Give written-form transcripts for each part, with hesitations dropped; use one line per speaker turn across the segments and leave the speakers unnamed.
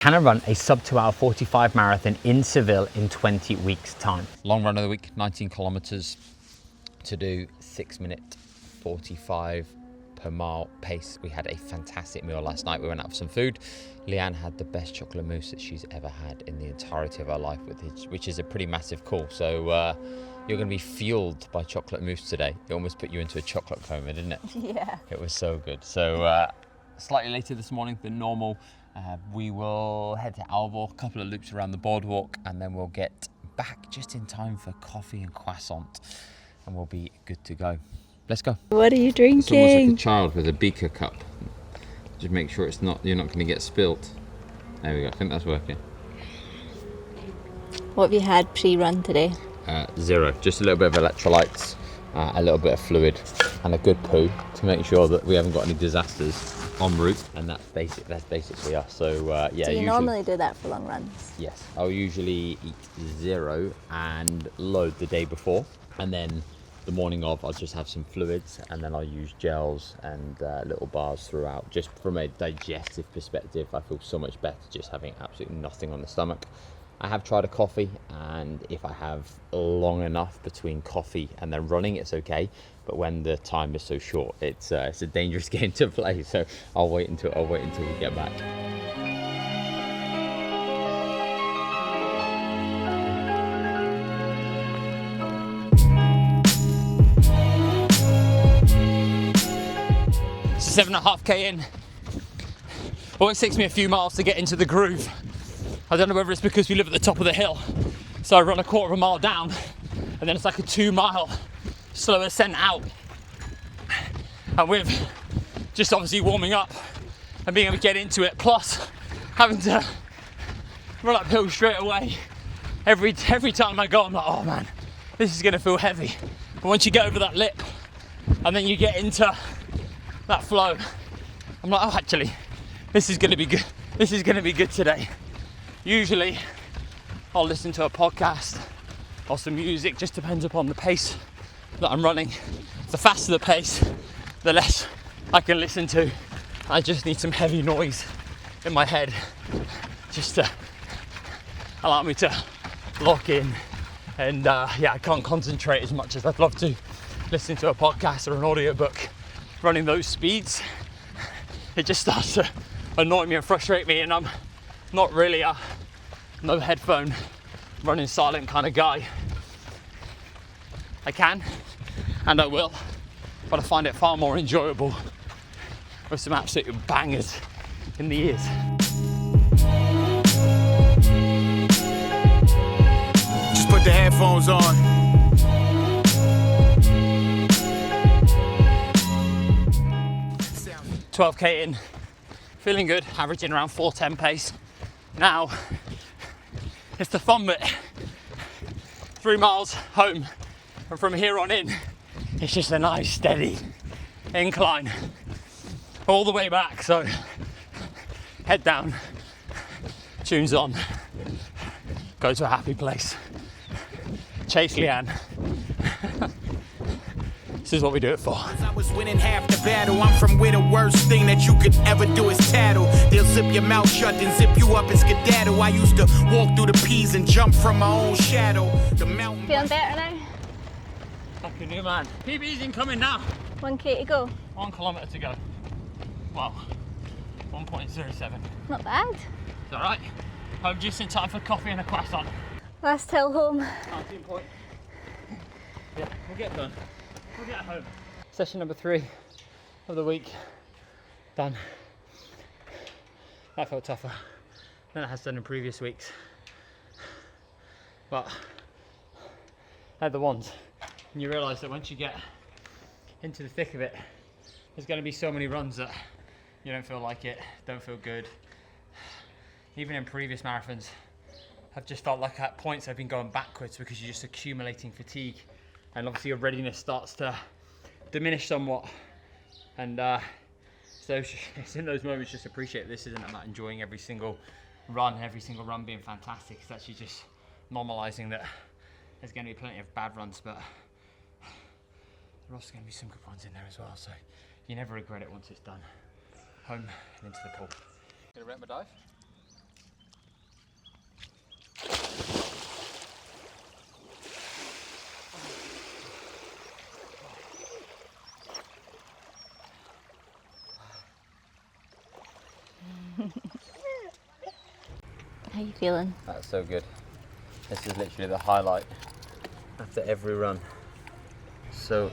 Can I run a sub 2 hour 45 marathon in Seville in 20 weeks time? Long run of the week, 19 kilometers to do, 6-minute 45 per mile pace. We had a fantastic meal last night. We went out for some food. Leanne had the best chocolate mousse that she's ever had in the entirety of her life, which is a pretty massive call. So you're going to be fueled by chocolate mousse today. It almost put you into a chocolate coma, didn't it?
Yeah.
It was so good. So slightly later this morning than normal. We will head to Algarve, a couple of loops around the boardwalk, and then we'll get back just in time for coffee and croissant, and we'll be good to go. Let's go.
What are you drinking?
It's almost like a child with a beaker cup. Just make sure you're not going to get spilt. There we go. I think that's working.
What have you had pre-run today?
Zero. Just a little bit of electrolytes, a little bit of fluid, and a good poo to make sure that we haven't got any disasters en route. And that's basically us. So yeah.
Do you normally do that for long runs?
Yes. I'll usually eat zero and load the day before, and then the morning of I'll just have some fluids, and then I'll use gels and little bars throughout. Just from a digestive perspective, I feel so much better just having absolutely nothing on the stomach. I have tried a coffee, and if I have long enough between coffee and then running, it's okay. But when the time is so short, it's a dangerous game to play. So I'll wait until we get back. So 7.5k in. Always takes me a few miles to get into the groove. I don't know whether it's because we live at the top of the hill, so I run a quarter of a mile down, and then it's like a 2-mile slow ascent out. And with just obviously warming up and being able to get into it, plus having to run uphill straight away, every time I go, I'm like, oh man, this is gonna feel heavy. But once you get over that lip, and then you get into that flow, I'm like, oh, actually, this is gonna be good. This is gonna be good today. Usually I'll listen to a podcast or some music, just depends upon the pace that I'm running. The faster the pace, the less I can listen to. I just need some heavy noise in my head just to allow me to lock in. And yeah, I can't concentrate as much as I'd love to listening to a podcast or an audiobook. Running those speeds, it just starts to annoy me and frustrate me, and I'm not really a no headphone, running silent kind of guy. I can, and I will, but I find it far more enjoyable with some absolute bangers in the ears.
Just put the headphones on.
12k in, feeling good, averaging around 4:10 pace. Now, it's the fun bit. 3 miles home, and from here on in, it's just a nice steady incline all the way back. So head down, tunes on, go to a happy place, chase Leanne. This is what we do it for.
I was winning half the battle. I'm from where the worst thing that you could ever do is tattle. They'll zip your mouth shut and zip you up and skedaddle. I used to walk through the peas and jump from my own shadow. The mountain.
Feeling better now?
Like a new man. PB's incoming now.
1k to go.
1 kilometre to go. Wow. 1.07.
Not bad.
It's alright. Home just in time for coffee and a croissant.
Last hill home.
19 point. Yeah, we'll get done. We'll get home. Session number 3 of the week. Done. That felt tougher than it has done in previous weeks. But they're the ones. And you realise that once you get into the thick of it, there's going to be so many runs that you don't feel like it, don't feel good. Even in previous marathons, I've just felt like at points I've been going backwards because you're just accumulating fatigue. And obviously your readiness starts to diminish somewhat. And so it's in those moments, just appreciate this isn't about enjoying every single run being fantastic. It's actually just normalizing that there's going to be plenty of bad runs, but there are also going to be some good ones in there as well. So you never regret it once it's done. Home and into the pool. Gonna rent my dive?
How you feeling?
That's so good. This is literally the highlight after every run. So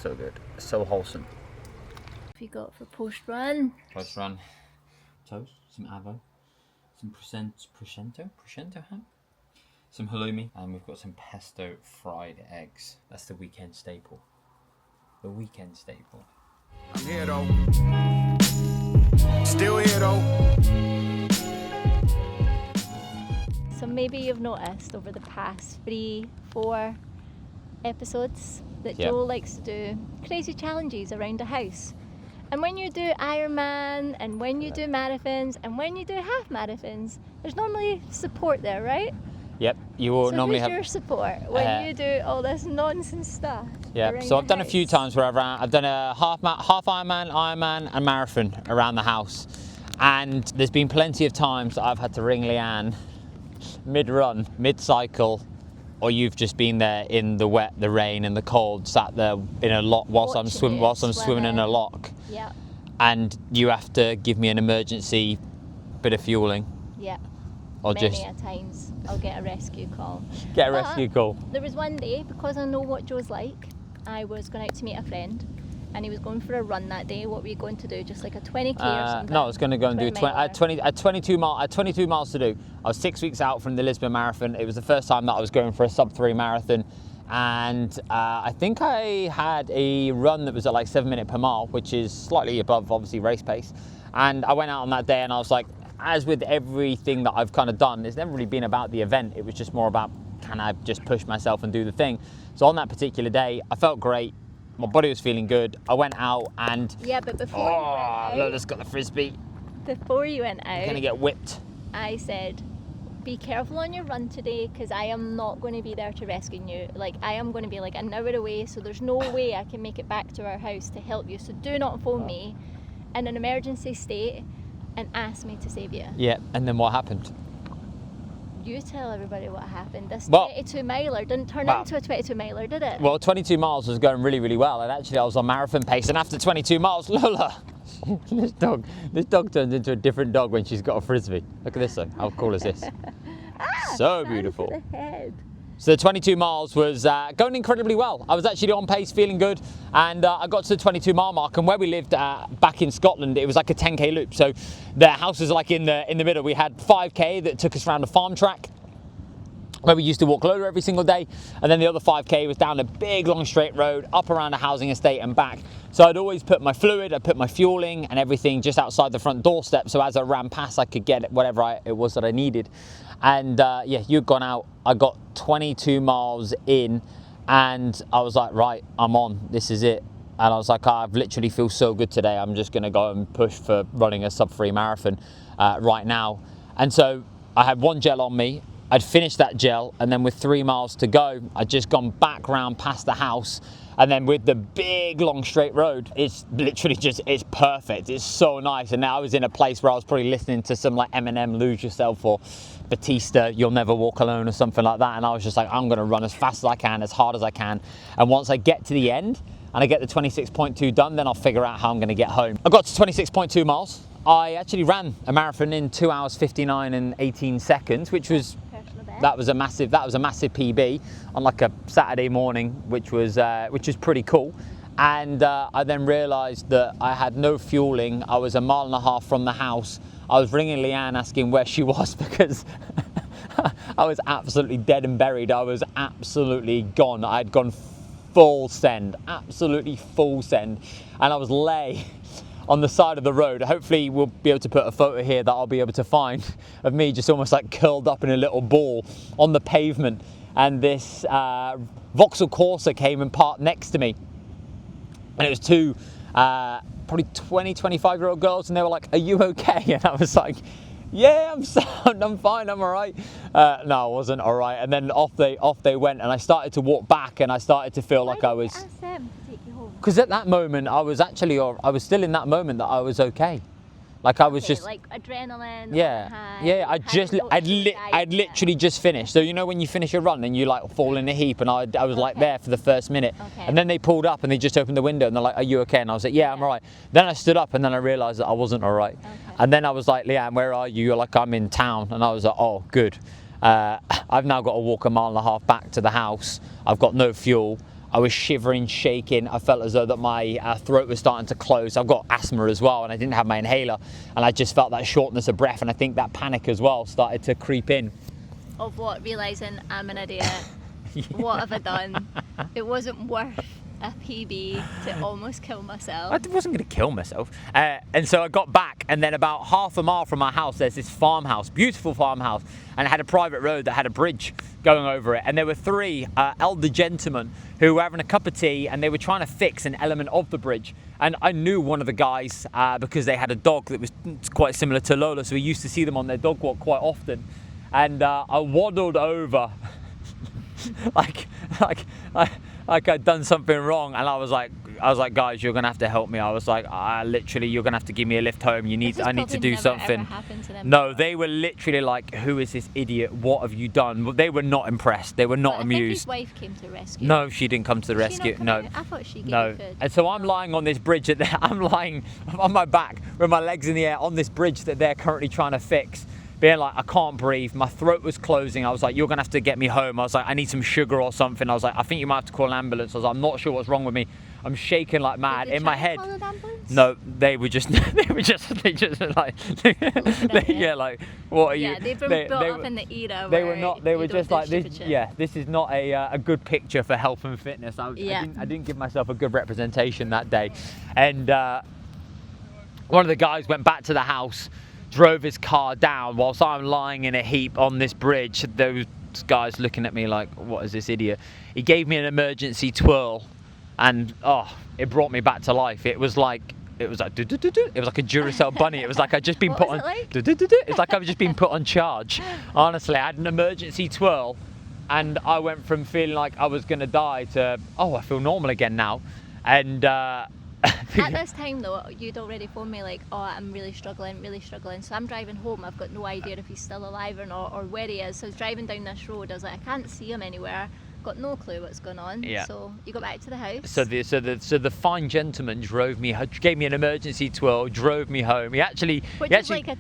good. So wholesome.
What have you got for post-run?
Post-run. Toast, some avo, some prosciutto ham, some halloumi, and we've got some pesto fried eggs. That's the weekend staple. The weekend staple.
I'm here though. Still here though.
So maybe you've noticed over the past 3-4 episodes that
Yep.
Joe likes to do crazy challenges around the house. And when you do Ironman, and when you do marathons, and when you do half marathons, there's normally support there, right?
Yep, you will
So
normally
who's
have.
your support when you do all this nonsense stuff?
Yeah,
around
so
the
I've done a few
house?
times where I've done a half Ironman, and marathon around the house, and there's been plenty of times that I've had to ring Leanne mid-run, mid-cycle, or you've just been there in the wet, the rain, and the cold, sat there in a lock whilst I'm
Watching you
swimming in a lock,
Yeah,
and you have to give me an emergency bit of fueling,
yeah.
or
Many
just
a times I'll get a rescue call.
get a
But
rescue call.
There was one day, because I know what Joe's like, I was going out to meet a friend, and he was going for a run that day. What were you going to do? Just like a 20k or something?
No, I was going to go and do
20 miler.
22 miles to do. I was 6 weeks out from the Lisbon Marathon. It was the first time that I was going for a sub-3 marathon, and I think I had a run that was at like 7 minutes per mile, which is slightly above obviously race pace. And I went out on that day, and I was like, as with everything that I've kind of done, it's never really been about the event. It was just more about, can I just push myself and do the thing? So on that particular day, I felt great. My body was feeling good. I went out and
Yeah, but before you went out,
Lola's got the frisbee.
before you went out,
Gonna get whipped.
I said, be careful on your run today, because I am not going to be there to rescue you. Like, I am going to be like an hour away, so there's no way I can make it back to our house to help you. So do not phone me in an emergency state and ask me to save you.
Yeah, and then what happened?
You tell everybody what happened. This
Well-
22 miler didn't turn
Well-
into a 22 miler, did it?
Well, 22 miles was going really, really well, and actually I was on marathon pace, and after 22 miles, Lola, this dog turns into a different dog when she's got a frisbee. Look at this thing, how cool is this? So
Hand
beautiful.
to the head.
So the 22 miles was going incredibly well. I was actually on pace, feeling good, and I got to the 22 mile mark, and where we lived back in Scotland, it was like a 10k loop. So the house was like in the middle. We had 5k that took us around a farm track, where we used to walk Lola every single day, and then the other 5k was down a big long straight road up around a housing estate and back. So I'd always put my fluid, I'd put my fueling and everything just outside the front doorstep, so as I ran past I could get whatever it was that I needed. And yeah, you'd gone out, I got 22 miles in, and I was like, right, I'm on, this is it. And I was like, I literally feel so good today, I'm just gonna go and push for running a sub-3 marathon right now. And so I had one gel on me, I'd finished that gel, and then with 3 miles to go, I'd just gone back round past the house, and then with the big long straight road, it's literally just, it's perfect, it's so nice. And now I was in a place where I was probably listening to some like Eminem, Lose Yourself, or Batista, You'll Never Walk Alone, or something like that, and I was just like, I'm gonna run as fast as I can, as hard as I can, and once I get to the end, and I get the 26.2 done, then I'll figure out how I'm gonna get home. I got to 26.2 miles. I actually ran a marathon in 2 hours 59 and 18 seconds, which was, that was a massive PB on like a Saturday morning, which was pretty cool. And I then realised that I had no fueling. I was 1.5 miles from the house. I was ringing Leanne asking where she was, because I was absolutely dead and buried. I was absolutely gone. I'd gone full send, absolutely full send, and I was lay on the side of the road. Hopefully we'll be able to put a photo here that I'll be able to find of me just almost like curled up in a little ball on the pavement, and this Vauxhall Corsa came and parked next to me, and it was two probably 25-year-old girls, and they were like, are you okay? And I was like, yeah, I'm sound, I'm fine, I'm all right. No, I wasn't all right. And then off they went, and I started to walk back, and I started to feel like I was,
ask them to take you home?
because at that moment I was still in that moment that I was okay. Like I was
Okay,
just,
like adrenaline.
yeah,
high,
yeah. I'd
yet.
literally just finished. So you know when you finish a run and you like fall in a heap, and I was like
Okay.
there for the first minute,
Okay.
and then they pulled up and they just opened the window and they're like, "Are you okay?" And I was like, "Yeah, I'm alright." Then I stood up and then I realised that I wasn't alright, and then I was like, "Leanne, where are you?" You're like, "I'm in town," and I was like, "Oh, good." I've now got to walk a mile and a half back to the house. I've got no fuel. I was shivering, shaking. I felt as though that my throat was starting to close. I've got asthma as well, and I didn't have my inhaler, and I just felt that shortness of breath, and I think that panic as well started to creep in.
Of what? Realising I'm an idiot. What have I done? It wasn't worth a PB to almost kill myself.
I wasn't going to kill myself. And so I got back, and then about half a mile from my house, there's this farmhouse, beautiful farmhouse, and it had a private road that had a bridge going over it. And there were three elder gentlemen who were having a cup of tea, and they were trying to fix an element of the bridge. And I knew one of the guys because they had a dog that was quite similar to Lola, so we used to see them on their dog walk quite often. And I waddled over like I'd done something wrong, and I was like, guys, you're gonna have to help me. I was like, literally, you're gonna have to give me a lift home. I need to do something. No, they were literally like, who is this idiot? What have you done? They were not impressed. They were not amused.
I think his wife came to rescue.
No, she didn't come to the rescue. No.
I thought she gave
No.
you food.
And so I'm lying on this bridge I'm lying on my back with my legs in the air on this bridge that they're currently trying to fix. Being like, I can't breathe, my throat was closing. I was like, you're gonna have to get me home. I was like, I need some sugar or something. I was like, I think you might have to call an ambulance. I was like, I'm not sure what's wrong with me. I'm shaking like mad. In my head. No, they were just like, yeah, like, what are you?
Yeah, they've been brought up in the era
They
where
were not. They were
you don't
just
do
like this.
stupid shit.
Yeah, this is not a good picture for health and fitness. I didn't give myself a good representation that day, and one of the guys went back to the house, drove his car down whilst I'm lying in a heap on this bridge. Those guys looking at me like, what is this idiot? He gave me an emergency twirl, and it brought me back to life. It was like it was like a Duracell bunny. It was like I'd just been put on. It's like I've just been put on charge. Honestly, I had an emergency twirl, and I went from feeling like I was gonna die to I feel normal again now, and.
At this time though, you'd already phoned me like, I'm really struggling. So I'm driving home, I've got no idea if he's still alive or not, or where he is. So I was driving down this road, I was like, I can't see him anywhere, got no clue what's going on.
Yeah.
So you got back to the house.
So the fine gentleman gave me an emergency twirl, drove me home.
Which is like a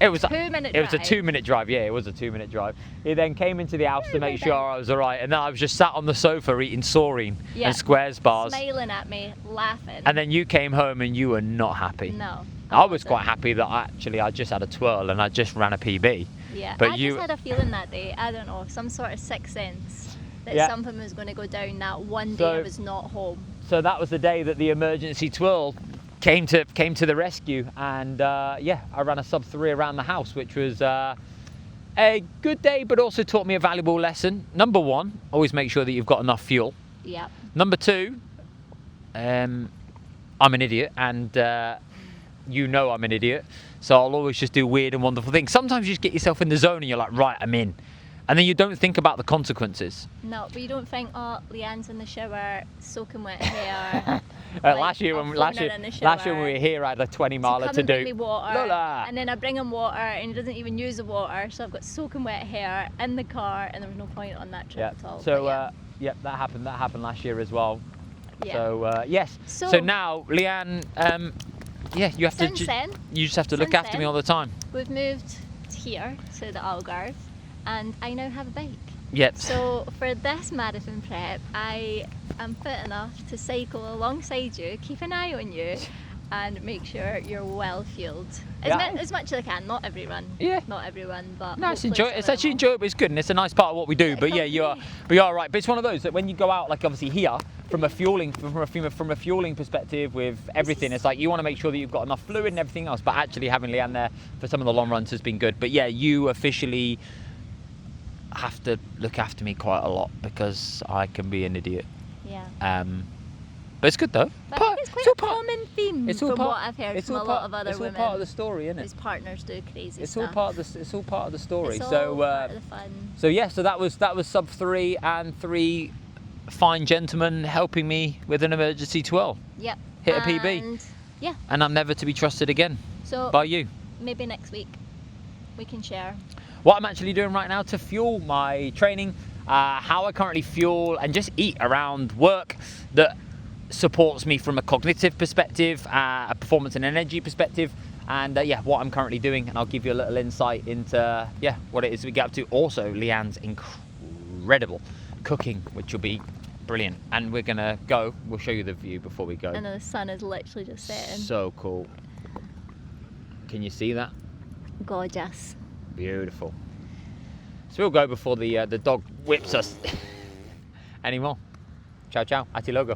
it was
2-minute drive.
It was a 2-minute drive. Yeah, it was a 2-minute drive. He then came into the house to make sure I was all right, and then I was just sat on the sofa eating saurine and squares bars,
smiling at me, laughing.
And then you came home and you were not happy.
No.
I was quite happy that I just had a twirl and I just ran a PB.
Yeah,
but
I just had a feeling that day, I don't know, some sort of sixth sense that something was going to go down that one day I was not home.
So that was the day that the emergency twirl came to the rescue, and I ran a sub-3 around the house, which was a good day, but also taught me a valuable lesson. Number one, always make sure that you've got enough fuel.
Yeah.
Number two, I'm an idiot, and I'm an idiot, so I'll always just do weird and wonderful things. Sometimes you just get yourself in the zone and you're like, right, I'm in. And then you don't think about the consequences.
No, but you don't think, Leanne's in the shower, soaking wet hair.
Last year when we were here, I had a 20-miler to do.
Bring me water,
Lola.
and then I bring him water, and he doesn't even use the water, so I've got soaking wet hair in the car, and there was no point on that trip at all.
So that happened. That happened last year as well.
Yeah.
So yes. So now, Leanne, you have you just have to look after me all the time.
We've moved here to the Algarve, and I now have a bike.
Yep.
So for this marathon prep, I am fit enough to cycle alongside you, keep an eye on you, and make sure you're well fueled. As much as I can. Not every run. Yeah. Not every run, but
no, it's actually enjoyable. It's good, and it's a nice part of what we do. But yeah, you're right. But it's one of those that when you go out, like obviously here, from a fueling perspective with everything, it's like you want to make sure that you've got enough fluid and everything else. But actually having Leanne there for some of the long runs has been good. But yeah, you officially have to look after me quite a lot because I can be an idiot.
Yeah.
But it's good though.
But I think it's quite a common theme from what I've heard from a lot of other women.
It's all part of the story, isn't it?
Whose partners do crazy
it's
stuff.
It's all part of the story.
It's
so
all part of the fun.
So yeah, so that was sub-3 and 3 fine gentlemen helping me with an emergency twirl.
Yep.
Hit a PB.
Yeah.
And I'm never to be trusted again.
So
about you?
maybe next week we can share.
What I'm actually doing right now to fuel my training, how I currently fuel and just eat around work that supports me from a cognitive perspective, a performance and energy perspective, and yeah, what I'm currently doing, and I'll give you a little insight into what it is we get up to. Also, Leanne's incredible cooking, which will be brilliant, and we're gonna go. We'll show you the view before we go.
And the sun is literally just setting.
So cool. Can you see that?
Gorgeous.
Beautiful. So we'll go before the dog whips us anymore. Ciao, ciao. A ti logo.